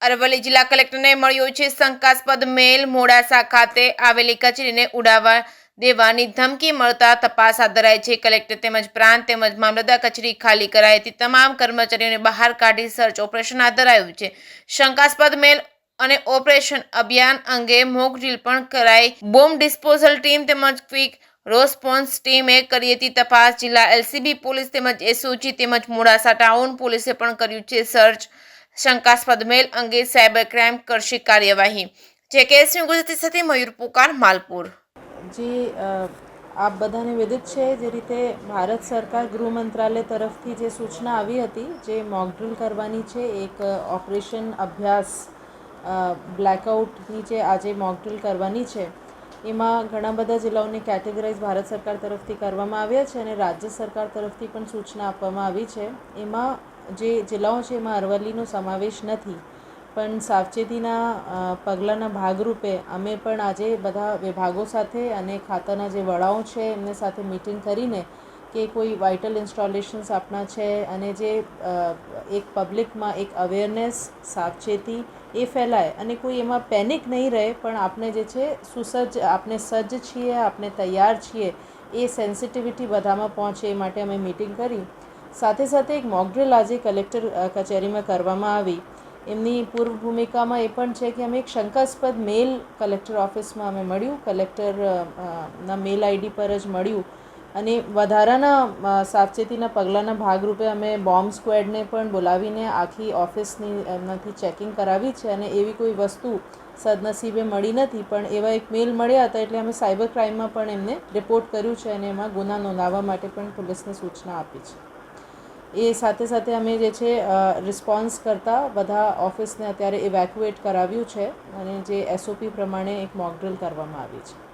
અરવલ્લી જિલ્લા કલેક્ટરને મળ્યો છે શંકાસ્પદ મેલ। મોડાસા ખાતે આવેલી કચેરીને ઉડાવવા દેવાની ધમકી મળતા તપાસ હાથ ધરાઈ છે। કલેક્ટર તેમજ પ્રાંત તેમજ મામલતદાર કચેરી ખાલી કરાઈ હતી તમામ કર્મચારીઓને બહાર કાઢી સર્ચ ઓપરેશન હાથ ધરાયું છે। શંકાસ્પદ મેલ અને ઓપરેશન અભિયાન અંગે મોક ડ્રીલ પણ કરાઈ। બોમ્બ ડિસ્પોઝલ ટીમ તેમજ ક્વિક રેસ્પોન્સ ટીમે કરી હતી તપાસ। જિલ્લા એલસીબી પોલીસ તેમજ એસઓજી તેમજ મોડાસા ટાઉન પોલીસે પણ કર્યું છે સર્ચ। શંકાસ્પદ મેલ અંગે સાયબર ક્રાઇમ કરશે કાર્યવાહી। જે કેસની ગુજરાતી સાથે મયુર પોકાર માલપુર। આપ બધાને વિદિત છે જે રીતે ભારત સરકાર ગૃહ મંત્રાલય તરફથી જે સૂચના આવી હતી જે મોક ડ્રીલ કરવાની છે એક ઓપરેશન અભ્યાસ બ્લેકઆઉટની જે આજે મોક ડ્રીલ કરવાની છે એમાં ઘણા બધા જિલ્લાઓને કેટેગરાઇઝ ભારત સરકાર તરફથી કરવામાં આવ્યા છે અને રાજ્ય સરકાર તરફથી પણ સૂચના આપવામાં આવી છે। એમાં જે જિલ્લાઓ છે એમાં અરવલ્લીનો સમાવેશ નથી પણ સાવચેતીના પગલાંના ભાગરૂપે અમે પણ આજે બધા વિભાગો સાથે અને ખાતાના જે વડાઓ છે એમને સાથે મિટિંગ કરીને કે કોઈ વાઇટલ ઇન્સ્ટોલેશન્સ આપણા છે અને જે એક પબ્લિકમાં એક અવેરનેસ સાવચેતી એ ફેલાય અને કોઈ એમાં પેનિક નહીં રહે પણ આપણે જે છે આપણે સજ્જ છીએ આપણે તૈયાર છીએ એ સેન્સિટિવિટી બધામાં પહોંચે એ માટે અમે મિટિંગ કરી। સાથે સાથે એક મોક ડ્રીલ આજે કલેક્ટર કચેરીમાં કરવામાં આવી। એમની પૂર્વ ભૂમિકામાં એ પણ છે કે અમે એક શંકાસ્પદ મેલ કલેક્ટર ઓફિસમાં અમે મળ્યું કલેક્ટરના મેલ આઈડી પર જ મળ્યું અને વધારાના સાવચેતીના પગલાંના ભાગરૂપે અમે બોમ્બ સ્ક્વોડને પણ બોલાવીને આખી ઓફિસની એમનાથી ચેકિંગ કરાવી છે અને એવી કોઈ વસ્તુ સદનસીબે મળી નથી પણ એવા એક મેલ મળ્યા હતા એટલે અમે સાયબર ક્રાઇમમાં પણ એમને રિપોર્ટ કર્યું છે અને એમાં ગુના નોંધાવવા માટે પણ પોલીસને સૂચના આપી છે। એ સાથે સાથે અમે જે છે રિસ્પોન્સ કરતાં બધા ઓફિસને અત્યારે ઇવેક્યુએટ કરાવ્યું છે અને જે એસઓપી પ્રમાણે એક મોક ડ્રીલ કરવામાં આવી છે।